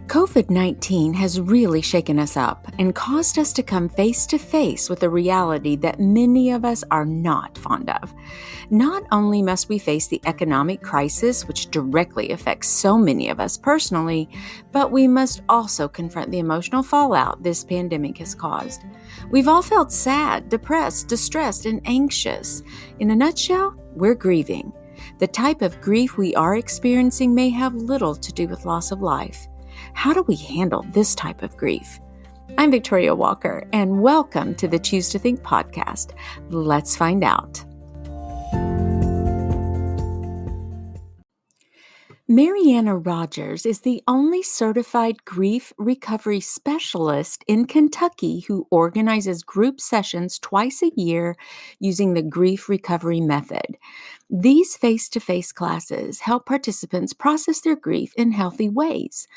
COVID-19 has really shaken us up and caused us to come face to face with a reality that many of us are not fond of. Not only must we face the economic crisis, which directly affects so many of us personally, but we must also confront the emotional fallout this pandemic has caused. We've all felt sad, depressed, distressed, and anxious. In a nutshell, we're grieving. The type of grief we are experiencing may have little to do with loss of life. How do we handle this type of grief? I'm Victoria Walker, and welcome to the Choose to Think podcast. Let's find out. Mariana Rogers is the only certified grief recovery specialist in Kentucky who organizes group sessions twice a year using the grief recovery method. These face-to-face classes help participants process their grief in healthy ways.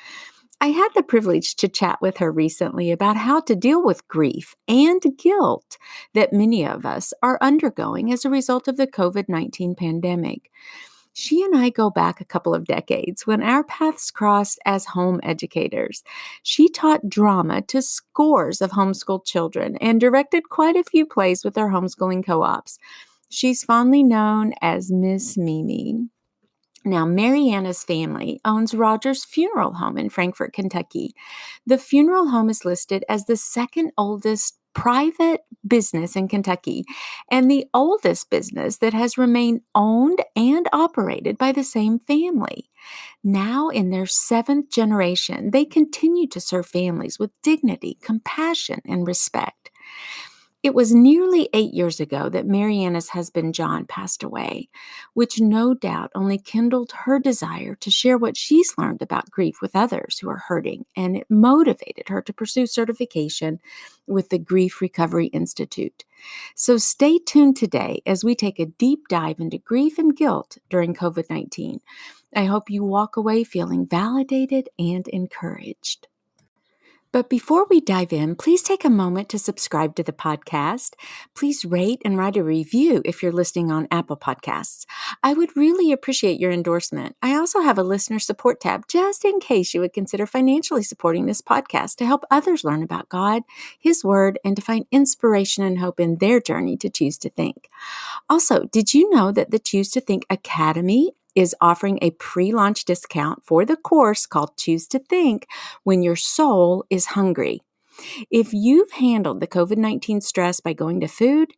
I had the privilege to chat with her recently about how to deal with grief and guilt that many of us are undergoing as a result of the COVID-19 pandemic. She and I go back a couple of decades when our paths crossed as home educators. She taught drama to scores of homeschooled children and directed quite a few plays with our homeschooling co-ops. She's fondly known as Miss Mimi. Now, Mariana's family owns Rogers Funeral Home in Frankfort, Kentucky. The funeral home is listed as the second oldest private business in Kentucky and the oldest business that has remained owned and operated by the same family. Now, in their seventh generation, they continue to serve families with dignity, compassion, and respect. It was nearly 8 years ago that Mariana's husband, John, passed away, which no doubt only kindled her desire to share what she's learned about grief with others who are hurting, and it motivated her to pursue certification with the Grief Recovery Institute. So stay tuned today as we take a deep dive into grief and guilt during COVID-19. I hope you walk away feeling validated and encouraged. But before we dive in, please take a moment to subscribe to the podcast. Please rate and write a review if you're listening on Apple Podcasts. I would really appreciate your endorsement. I also have a listener support tab just in case you would consider financially supporting this podcast to help others learn about God, His Word, and to find inspiration and hope in their journey to choose to think. Also, did you know that the Choose to Think Academy is offering a pre-launch discount for the course called Choose to Think when your soul is hungry? If you've handled the COVID-19 stress by going to food,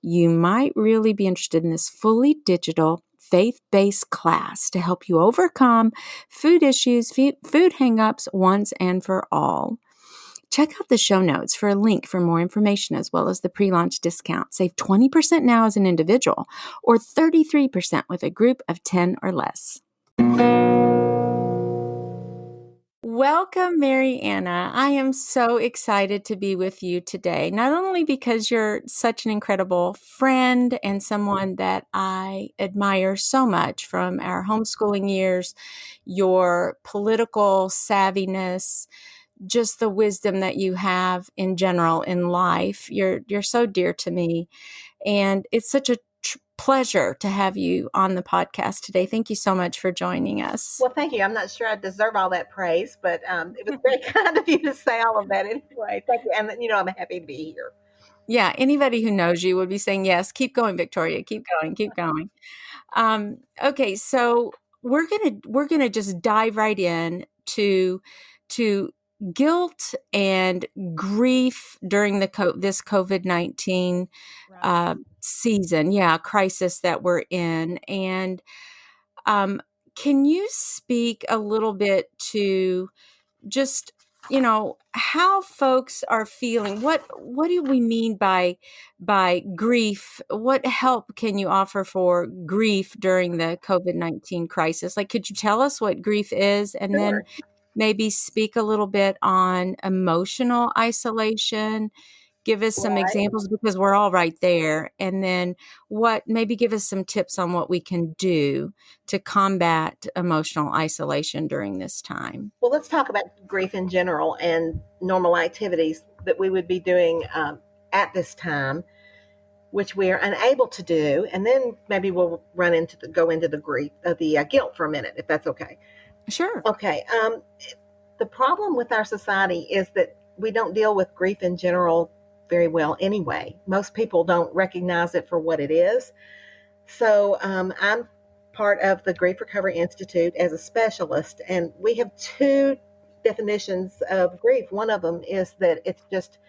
you might really be interested in this fully digital, faith-based class to help you overcome food issues, food hang-ups once and for all. Check out the show notes for a link for more information as well as the pre-launch discount. Save 20% now as an individual or 33% with a group of 10 or less. Welcome, Mariana. I am so excited to be with you today, not only because you're such an incredible friend and someone that I admire so much from our homeschooling years, your political savviness, just the wisdom that you have in general in life. You're so dear to me. And it's such a pleasure to have you on the podcast today. Thank you so much for joining us. Well, thank you. I'm not sure I deserve all that praise, but it was very kind of you to say all of that anyway. Thank you. And, I'm happy to be here. Yeah, anybody who knows you would be saying, yes, keep going, Victoria, keep going. Okay, so we're gonna just dive right in to guilt and grief during this COVID-19 season, crisis that we're in. And can you speak a little bit to just, how folks are feeling? What do we mean by grief? What help can you offer for grief during the COVID-19 crisis? Like, could you tell us what grief is? And Sure. Then maybe speak a little bit on emotional isolation. Give us some examples because we're all right there. And then maybe give us some tips on what we can do to combat emotional isolation during this time. Well, let's talk about grief in general and normal activities that we would be doing at this time, which we are unable to do. And then maybe we'll go into the grief, the guilt for a minute, if that's okay. Sure. Okay. the problem with our society is that we don't deal with grief in general very well anyway. Most people don't recognize it for what it is. So I'm part of the Grief Recovery Institute as a specialist, and we have two definitions of grief. One of them is that it's just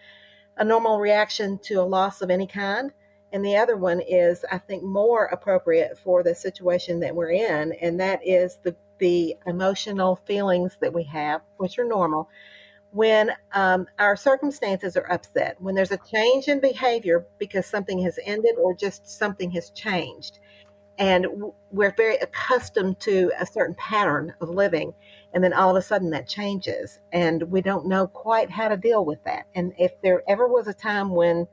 a normal reaction to a loss of any kind. And the other one is, I think, more appropriate for the situation that we're in, and that is the emotional feelings that we have, which are normal, when our circumstances are upset, when there's a change in behavior because something has ended or just something has changed. And we're very accustomed to a certain pattern of living. And then all of a sudden that changes, and we don't know quite how to deal with that. And if there ever was a time when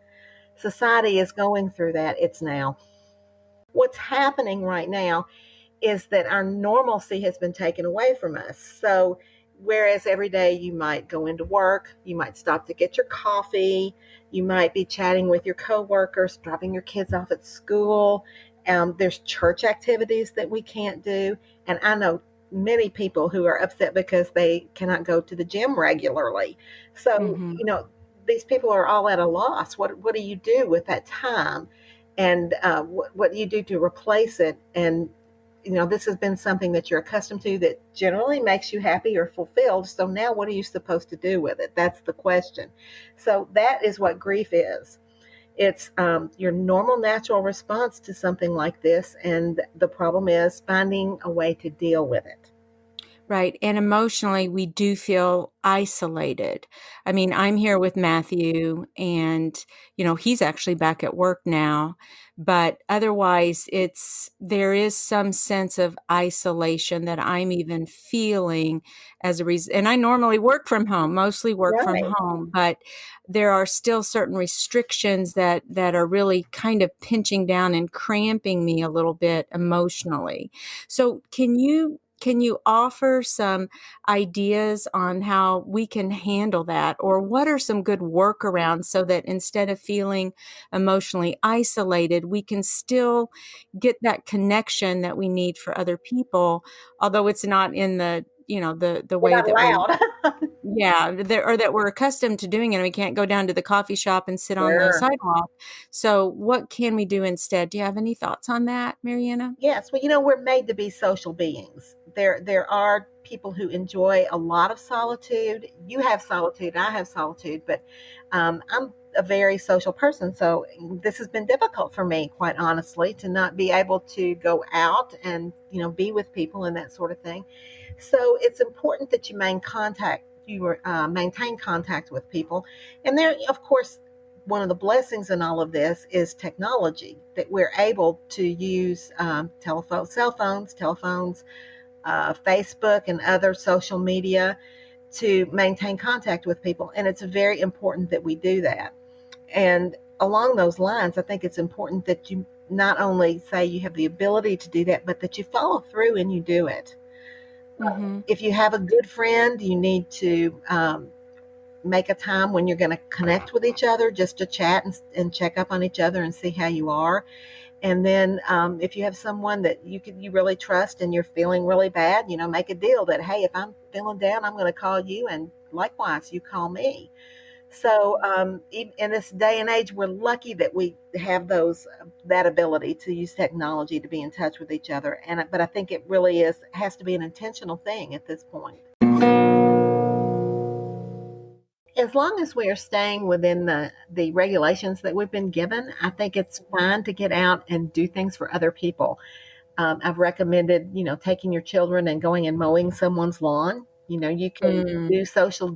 society is going through that, it's now. What's happening right now is that our normalcy has been taken away from us. So, whereas every day you might go into work, you might stop to get your coffee, you might be chatting with your coworkers, dropping your kids off at school. There's church activities that we can't do. And I know many people who are upset because they cannot go to the gym regularly. So, Mm-hmm. these people are all at a loss. What do you do with that time? And what do you do to replace it? And this has been something that you're accustomed to that generally makes you happy or fulfilled. So now what are you supposed to do with it? That's the question. So that is what grief is. It's your normal, natural response to something like this. And the problem is finding a way to deal with it. Right. And emotionally, we do feel isolated. I mean, I'm here with Matthew, and, he's actually back at work now. But otherwise, there is some sense of isolation that I'm even feeling as a reason. And I normally work from home, mostly work from Right. home, but there are still certain restrictions that are really kind of pinching down and cramping me a little bit emotionally. So can you offer some ideas on how we can handle that? Or what are some good workarounds so that instead of feeling emotionally isolated, we can still get that connection that we need for other people, although it's not in the We're way not that we're, allowed. or that we're accustomed to doing it. And we can't go down to the coffee shop and sit on the Sure. sidewalk. So what can we do instead? Do you have any thoughts on that, Mariana? Yes, well, we're made to be social beings. There are people who enjoy a lot of solitude. You have solitude, I have solitude, but I'm a very social person. So this has been difficult for me, quite honestly, to not be able to go out and be with people and that sort of thing. So it's important that maintain contact with people, and there, of course, one of the blessings in all of this is technology, that we're able to use cell phones, telephones, Facebook, and other social media to maintain contact with people. And it's very important that we do that. And along those lines, I think it's important that you not only say you have the ability to do that, but that you follow through and you do it. Mm-hmm. If you have a good friend, you need to make a time when you're going to connect with each other just to chat and check up on each other and see how you are. And then if you have someone that you really trust and you're feeling really bad, make a deal that, hey, if I'm feeling down, I'm going to call you, and likewise you call me. So in this day and age, we're lucky that we have that ability to use technology to be in touch with each other. But I think it really has to be an intentional thing at this point. As long as we are staying within the regulations that we've been given, I think it's fine to get out and do things for other people. I've recommended, taking your children and going and mowing someone's lawn. You can Mm. do social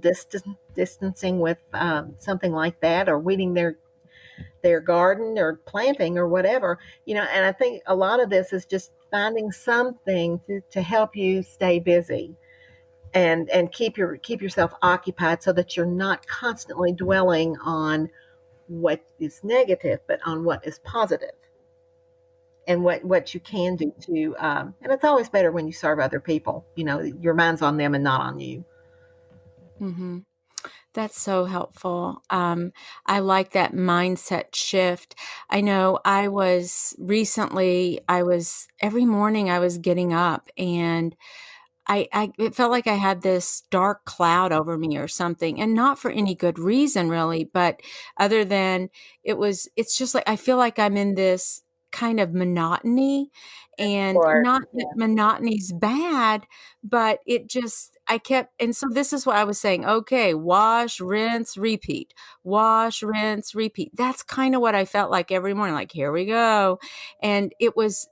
distancing with something like that, or weeding their garden, or planting, or whatever. And I think a lot of this is just finding something to help you stay busy and keep yourself occupied, so that you're not constantly dwelling on what is negative, but on what is positive, and what you can do to and it's always better when you serve other people. Your mind's on them and not on you. Mm-hmm. That's so helpful. I like that mindset shift. I know every morning I was getting up, and it felt like I had this dark cloud over me or something, and not for any good reason really, but other than it's just like I feel like I'm in this kind of monotony, and Or not that monotony's bad, but it just I kept and so this is what I was saying, okay, wash, rinse, repeat. Wash, rinse, repeat. That's kind of what I felt like every morning, like here we go. And it was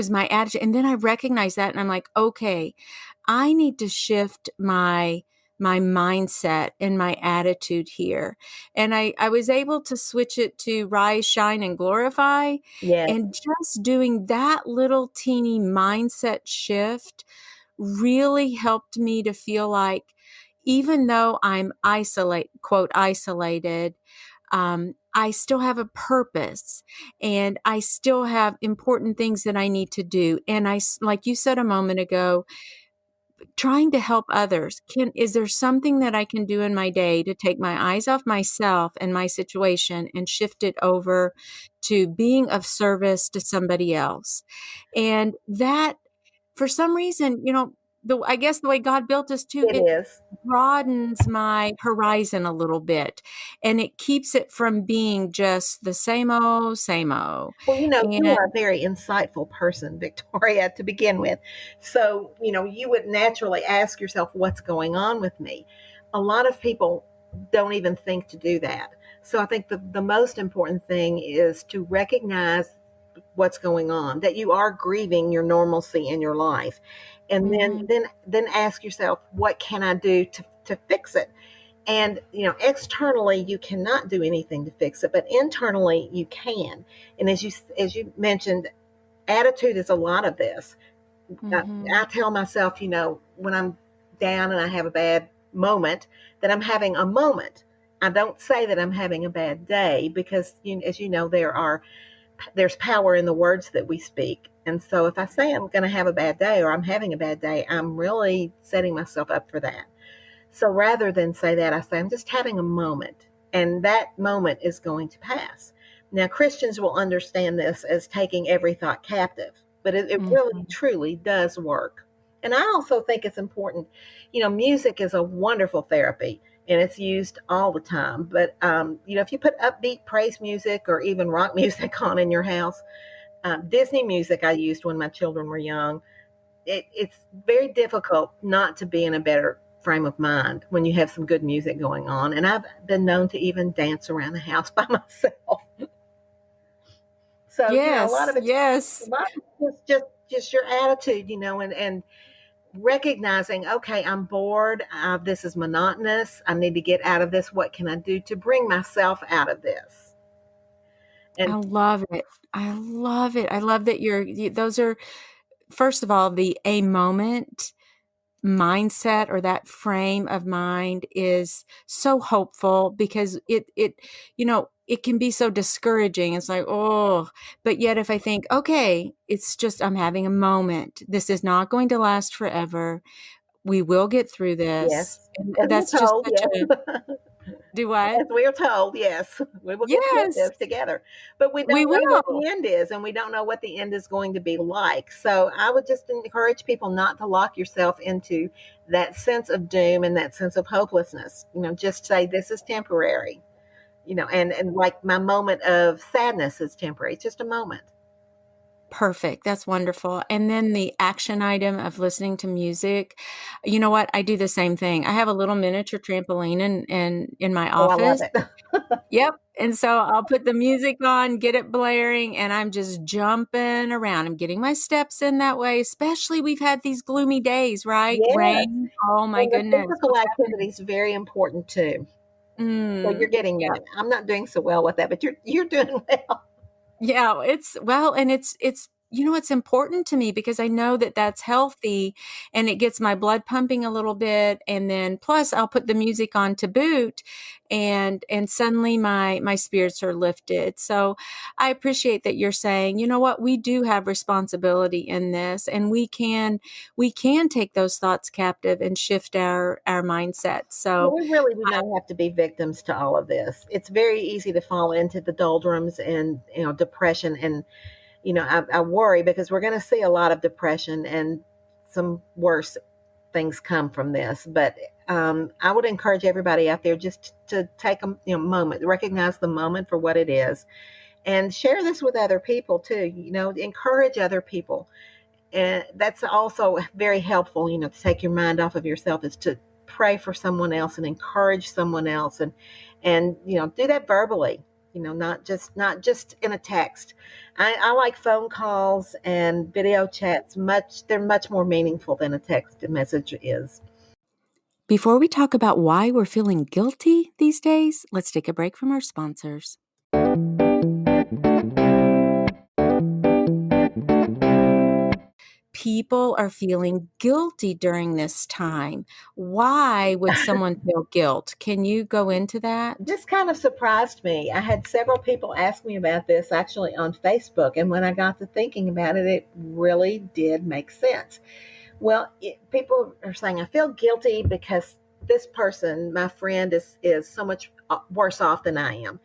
my attitude. And then I recognized that and I'm like, okay, I need to shift my mindset and my attitude here. And I was able to switch it to rise, shine, and glorify. yes, And just doing that little teeny mindset shift really helped me to feel like even though I'm quote, isolated, I still have a purpose and I still have important things that I need to do. And like you said a moment ago, trying to help others. Is there something that I can do in my day to take my eyes off myself and my situation and shift it over to being of service to somebody else? And that, for some reason, I guess the way God built us too, it it is. broadens my horizon a little bit and it keeps it from being just the same old, same old. Well, you And are a very insightful person, Victoria, to begin with. So, you would naturally ask yourself, what's going on with me? A lot of people don't even think to do that. So, I think the most important thing is to recognize what's going on, that you are grieving your normalcy in your life. And then, mhm, then, then ask yourself, what can I do to fix it? And externally you cannot do anything to fix it, but internally you can. And as you mentioned, attitude is a lot of this. I mhm. tell myself, when I'm down and I have a bad moment, that I'm having a moment. I don't say that I'm having a bad day, because as you know, there's power in the words that we speak. And so if I say I'm going to have a bad day or I'm having a bad day, I'm really setting myself up for that. So rather than say that, I say, I'm just having a moment, and that moment is going to pass. Now, Christians will understand this as taking every thought captive, but it really, Mhm. truly does work. And I also think it's important. Music is a wonderful therapy, and it's used all the time. But, if you put upbeat praise music or even rock music on in your house, Disney music I used when my children were young, it's very difficult not to be in a better frame of mind when you have some good music going on. And I've been known to even dance around the house by myself. So, a lot Yes, of it's yes. just your attitude, and recognizing, okay, I'm bored. This is monotonous. I need to get out of this. What can I do to bring myself out of this? I And love it. I love it. I love that those are, first of all, the a moment mindset or that frame of mind is so hopeful because it can be so discouraging. It's like, oh, but yet if I think, okay, it's just, I'm having a moment. This is not going to last forever. We will get through this. yes, And as that's we're just told, such yes. a, do what? As we are told, yes, we will get through Yes, this together. But we we don't know what will. the end is, and we don't know what the end is going to be like. So I would just encourage people not to lock yourself into that sense of doom and that sense of hopelessness. Just say this is temporary. And like my moment of sadness is temporary. It's just a moment. Perfect. That's wonderful. And then the action item of listening to music. You know what? I do the same thing. I have a little miniature trampoline in my Oh, I love office. it. Yep. And so I'll put the music on, get it blaring, and I'm just jumping around. I'm getting my steps in that way, especially we've had these gloomy days, right? Yes, Rain. Oh my and the goodness. physical What's activity happening? is very important too. So you're Mm, getting yeah. that. I'm not doing so well with that, but you're doing well. Yeah, and it's important to me because I know that that's healthy and it gets my blood pumping a little bit, and then plus I'll put the music on to boot, and suddenly my spirits are lifted. So I appreciate that you're saying, you know what, we do have responsibility in this, and we can take those thoughts captive and shift our mindset. Well, So we really do not have to be victims to all of this. It's very easy to fall into the doldrums and depression, and I worry because we're going to see a lot of depression and some worse. things come from this. But I would encourage everybody out there just to take a moment, recognize the moment for what it is, and share this with other people too. Encourage other people, and that's also very helpful. To take your mind off of yourself is to pray for someone else and encourage someone else, and do that verbally. Not just in a text. I like phone calls and video chats. They're much more meaningful than a text message is. Before we talk about why we're feeling guilty these days, let's take a break from our sponsors. People are feeling guilty during this time. Why would someone feel guilt? Can you go into that? This kind of surprised me. I had several people ask me about this actually on Facebook, and when I got to thinking about it, it really did make sense. Well, people are saying, I feel guilty because this person, my friend, is so much worse off than I am.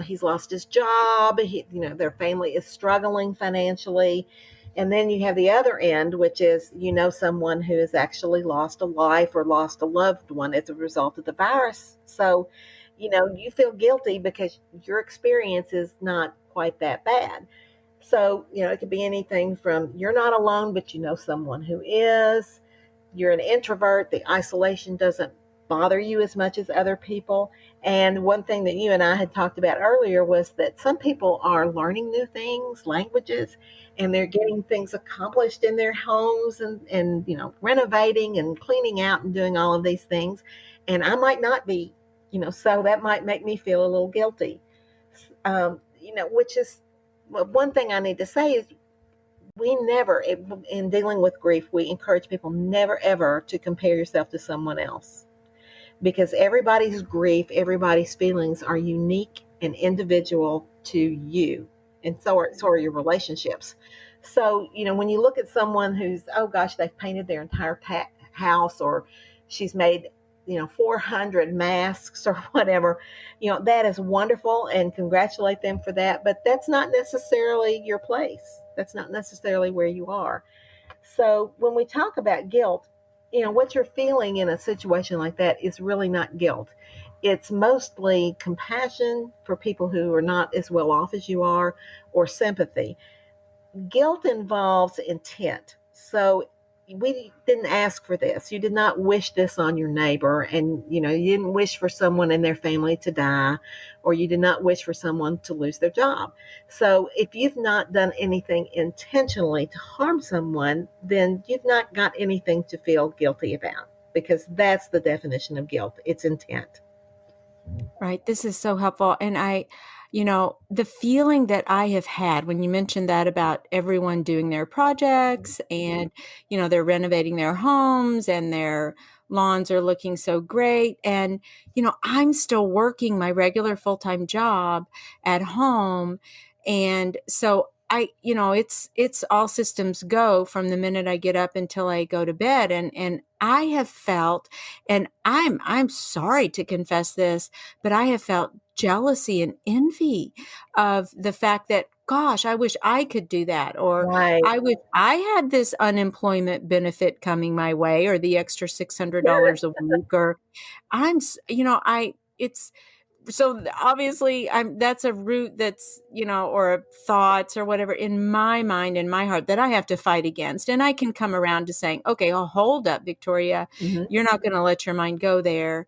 He's lost his job. Their family is struggling financially. And then you have the other end, which is, someone who has actually lost a life or lost a loved one as a result of the virus. So, you feel guilty because your experience is not quite that bad. So, it could be anything from you're not alone, but you know someone who is. You're an introvert. The isolation doesn't bother you as much as other people. And one thing that you and I had talked about earlier was that some people are learning new things, languages, and they're getting things accomplished in their homes and renovating and cleaning out and doing all of these things. And I might not be, so that might make me feel a little guilty. Which is one thing I need to say is we never, in dealing with grief, we encourage people never ever to compare yourself to someone else, because everybody's grief, everybody's feelings are unique and individual to you, and so are your relationships. So when you look at someone who's, oh gosh, they've painted their entire house, or she's made 400 masks or whatever, that is wonderful, and congratulate them for that. But that's not necessarily your place. That's not necessarily where you are. So when we talk about guilt, what you're feeling in a situation like that is really not guilt. It's mostly compassion for people who are not as well off as you are, or sympathy. Guilt involves intent. So we didn't ask for this. You did not wish this on your neighbor, and you didn't wish for someone in their family to die, or you did not wish for someone to lose their job. So if you've not done anything intentionally to harm someone, then you've not got anything to feel guilty about, because that's the definition of guilt. It's intent. Right. This is so helpful. And the feeling that I have had when you mentioned that about everyone doing their projects and, they're renovating their homes and their lawns are looking so great. And, I'm still working my regular full-time job at home. And so it's all systems go from the minute I get up until I go to bed. And I have felt, and I'm sorry to confess this, but I have felt jealousy and envy of the fact that, gosh, I wish I could do that, or Right. I wish I had this unemployment benefit coming my way, or the extra $600 a week, or it's so obviously that's a root that's, or thoughts or whatever in my mind, in my heart, that I have to fight against. And I can come around to saying, okay, oh, hold up, Victoria, Mm-hmm. you're not going to let your mind go there,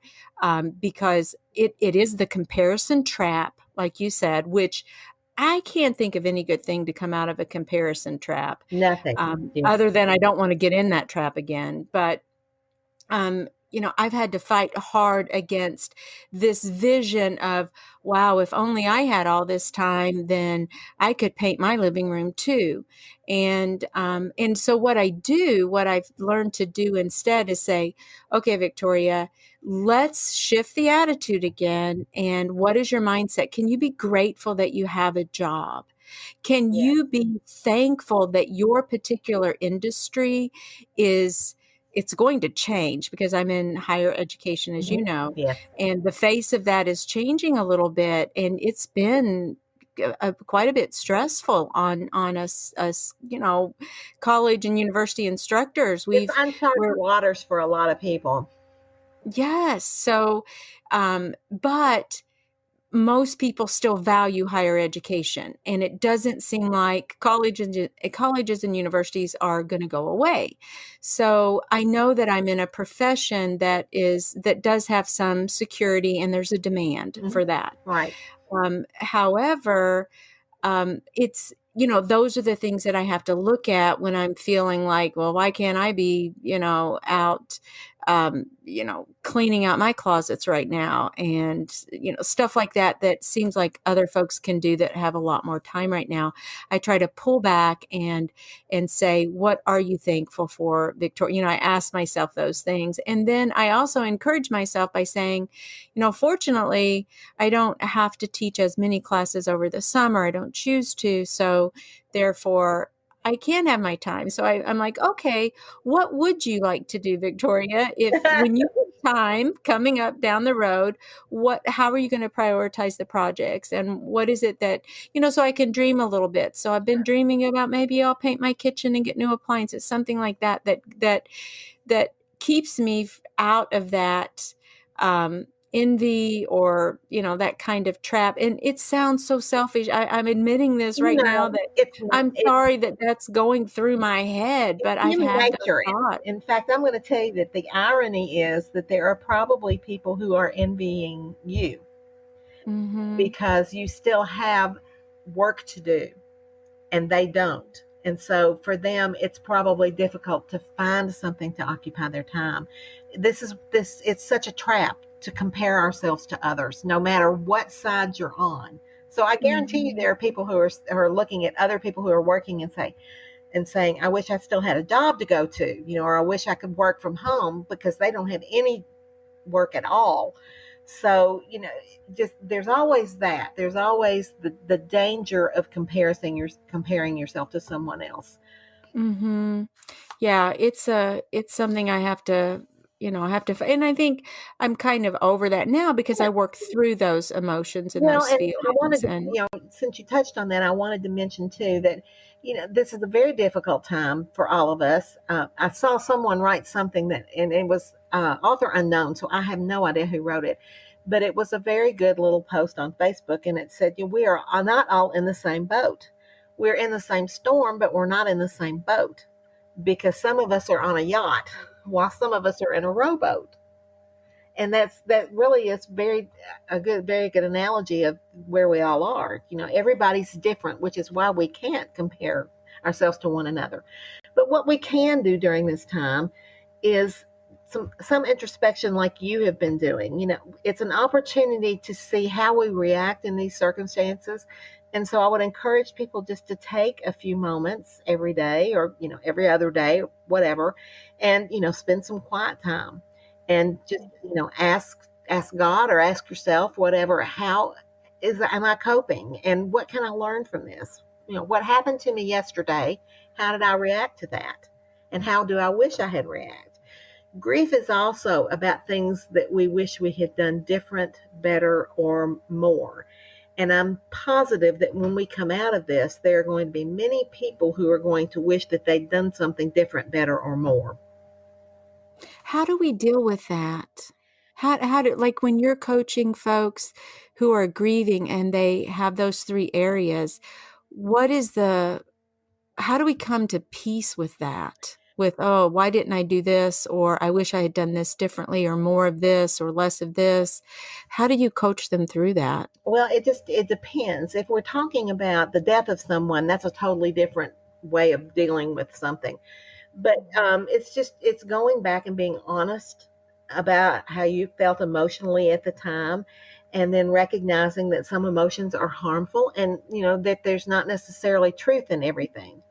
because it is the comparison trap, like you said, which I can't think of any good thing to come out of a comparison trap, Nothing. Yeah. other than I don't want to get in that trap again. But I've had to fight hard against this vision of, wow, if only I had all this time, then I could paint my living room too. And so what I've learned to do instead is say, okay, Victoria, let's shift the attitude again. And what is your mindset? Can you be grateful that you have a job? Can Yeah. you be thankful that your particular industry it's going to change, because I'm in higher education, as Mm-hmm. you know, Yes. and the face of that is changing a little bit. And it's been quite a bit stressful on us, college and university instructors. It's uncharted We're waters for a lot of people. Yes. So, but most people still value higher education, and it doesn't seem like colleges and universities are going to go away. So I know that I'm in a profession that does have some security, and there's a demand Mhm. for that. Right. However, it's those are the things that I have to look at when I'm feeling like, well, why can't I be out cleaning out my closets right now, and stuff like that, that seems like other folks can do that have a lot more time right now. I try to pull back and say, what are you thankful for, Victoria? I ask myself those things, and then I also encourage myself by saying, fortunately, I don't have to teach as many classes over the summer. I don't choose to. So therefore, I can have my time. So I'm like, okay, what would you like to do, Victoria? If when you have time coming up down the road, how are you going to prioritize the projects? And what is it that, so I can dream a little bit. So I've been dreaming about maybe I'll paint my kitchen and get new appliances, something like that keeps me out of that envy or that kind of trap. And it sounds so selfish. I'm admitting this right now that it's I'm it's sorry that that's going through my head, but I've human had those nature. thoughts. In fact, I'm going to tell you that the irony is that there are probably people who are envying you Mm-hmm. because you still have work to do and they don't. And so for them, it's probably difficult to find something to occupy their time. It's such a trap to compare ourselves to others, no matter what side you're on. So I guarantee you Mm-hmm. there are people who are looking at other people who are working and saying, I wish I still had a job to go to, or I wish I could work from home because they don't have any work at all. So, just there's always that. There's always the danger of comparing yourself to someone else. Mm-hmm. Yeah, it's something I have to, and I think I'm kind of over that now because I work through those emotions and Well, those and I wanted feelings. to, And since you touched on that, I wanted to mention too that, this is a very difficult time for all of us. I saw someone write something and it was author unknown, so I have no idea who wrote it, but it was a very good little post on Facebook, and it said, we are not all in the same boat. We're in the same storm, but we're not in the same boat because some of us are on a yacht while some of us are in a rowboat. And that really is very good analogy of where we all are. Everybody's different, which is why we can't compare ourselves to one another. But what we can do during this time is some introspection, like you have been doing. It's an opportunity to see how we react in these circumstances. And so I would encourage people just to take a few moments every day, or every other day, whatever, and spend some quiet time and just ask God or ask yourself, whatever, how am I coping, and what can I learn from this? What happened to me yesterday? How did I react to that? And how do I wish I had reacted? Grief is also about things that we wish we had done different, better, or more. And I'm positive that when we come out of this, there are going to be many people who are going to wish that they'd done something different, better, or more. how do we deal with that? Like when you're coaching folks who are grieving and they have those three areas, what is how do we come to peace with that? With, oh, why didn't I do this? Or I wish I had done this differently, or more of this or less of this. How do you coach them through that? Well, it depends. If we're talking about the death of someone, that's a totally different way of dealing with something. But it's going back and being honest about how you felt emotionally at the time, and then recognizing that some emotions are harmful, and that there's not necessarily truth in everything.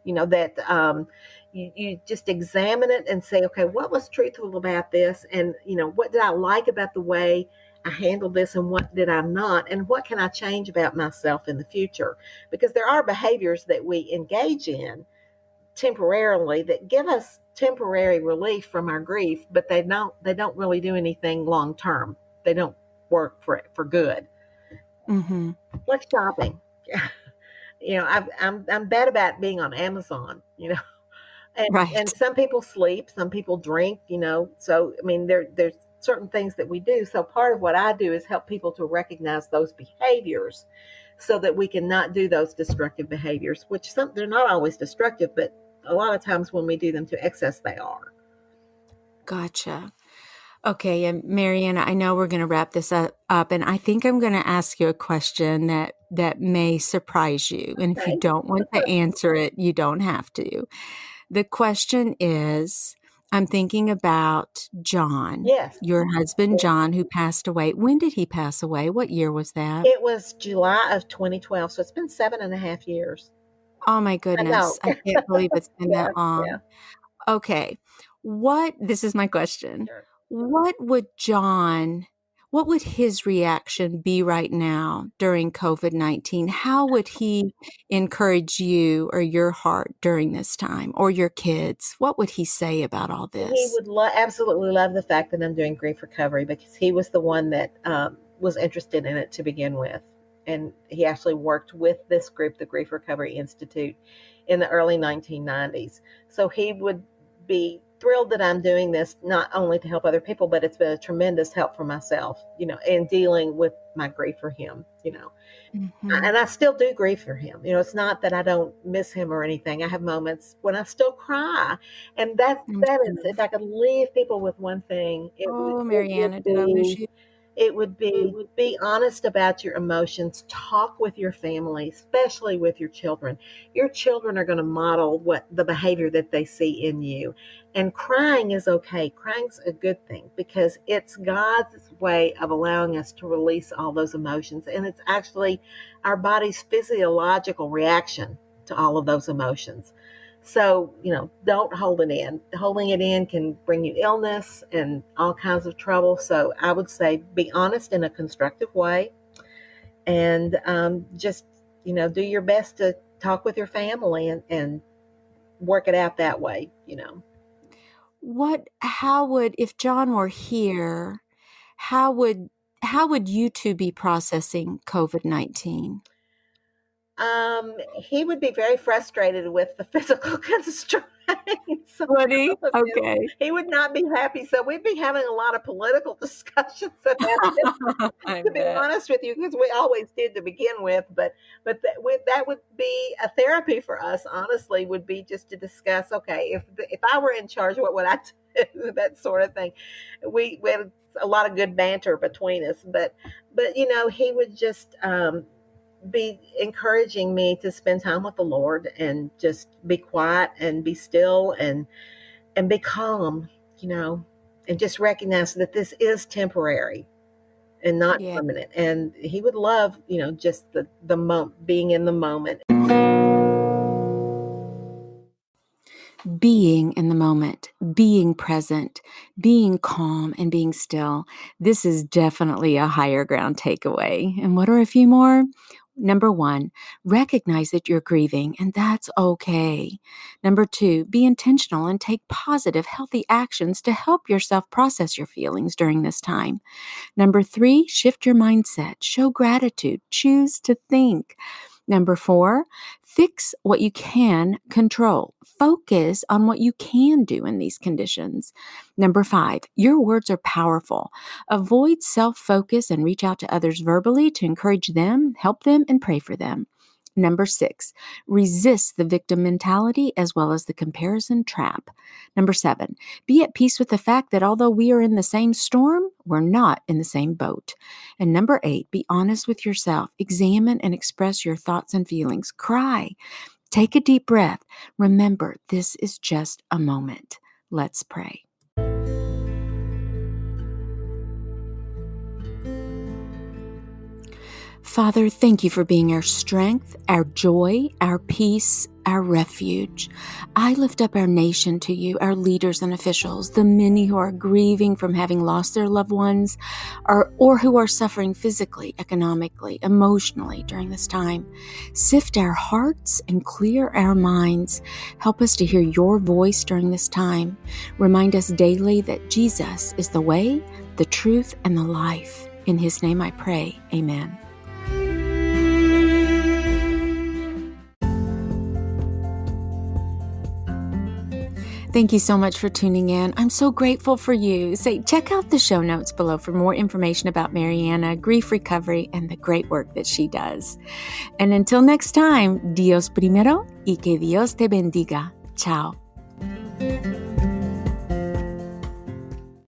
That you just examine it and say, okay, what was truthful about this, and what did I like about the way I handled this, and what did I not, and what can I change about myself in the future? Because there are behaviors that we engage in temporarily that give us temporary relief from our grief, but they don't really do anything long term. They don't work for good. Hmm. Like shopping. I'm bad about being on Amazon, and Right. some people sleep, some people drink, so I mean there's certain things that we do. So part of what I do is help people to recognize those behaviors so that we can not do those destructive behaviors, which they're not always destructive, but a lot of times when we do them to excess, they are. Gotcha. Okay, and Marianne, I know we're going to wrap this up, and I think I'm going to ask you a question that may surprise you. And if you Okay. don't want to answer it, you don't have to. The question is, I'm thinking about John, Yes. your husband John, who passed away. When did he pass away? What year was that? It was July of 2012, so it's been 7.5 years. Oh my I know. goodness, I can't believe it's been Yeah, that yeah, long. Okay. This is my question. sure. What would John, what would his reaction be right now during COVID-19? How would he encourage you or your heart during this time, or your kids? What would he say about all He this? would absolutely love the fact that I'm doing grief recovery, because he was the one that was interested in it to begin with. And he actually worked with this group, the Grief Recovery Institute, in the early 1990s. So he would be thrilled that I'm doing this, not only to help other people, but it's been a tremendous help for myself, in dealing with my grief for him. Mhm. And I still do grieve for him. It's not that I don't miss him or anything. I have moments when I still cry, and I'm that is, sure. if I could leave people with one thing, Oh, it would Mariana, did I lose be you? it would be honest about your emotions. Talk with your family, especially with your children. Your children are going to model what the behavior that they see in you. And crying is okay. Crying's a good thing, because it's God's way of allowing us to release all those emotions. And it's actually our body's physiological reaction to all of those emotions. So, don't hold it in. Holding it in can bring you illness and all kinds of trouble. So, I would say be honest in a constructive way, and just, do your best to talk with your family, and work it out that way. If John were here, how would you 2 be processing COVID-19? He would be very frustrated with the physical constraints of Would he? all of this. Okay. He would not be happy. So we'd be having a lot of political discussions about this, I to be bet. honest with you, because we always did to begin with. But that would be a therapy for us. Honestly, would be just to discuss. Okay, if I were in charge, what would I do? That sort of thing. We had a lot of good banter between us, but he would just be encouraging me to spend time with the Lord, and just be quiet and be still, and be calm, you know, and just recognize that this is temporary and not Yeah. permanent. And he would love, just being in the moment. Being in the moment, being present, being calm, and being still. This is definitely a higher ground takeaway. And what are a few more? Number 1, recognize that you're grieving, and that's okay. Number 2, be intentional and take positive, healthy actions to help yourself process your feelings during this time. Number 3, shift your mindset, show gratitude, choose to think. Number 4, fix what you can control. Focus on what you can do in these conditions. Number 5, your words are powerful. Avoid self focus and reach out to others verbally to encourage them, help them, and pray for them. Number 6, resist the victim mentality as well as the comparison trap. Number 7, be at peace with the fact that although we are in the same storm, we're not in the same boat. And number 8, be honest with yourself. Examine and express your thoughts and feelings. Cry. Take a deep breath. Remember, this is just a moment. Let's pray. Father, thank you for being our strength, our joy, our peace, our refuge. I lift up our nation to you, our leaders and officials, the many who are grieving from having lost their loved ones, or who are suffering physically, economically, emotionally during this time. Sift our hearts and clear our minds. Help us to hear your voice during this time. Remind us daily that Jesus is the way, the truth, and the life. In his name I pray, amen. Thank you so much for tuning in. I'm so grateful for you. Say, check out the show notes below for more information about Mariana, grief recovery, and the great work that she does. And until next time, Dios primero y que Dios te bendiga. Ciao.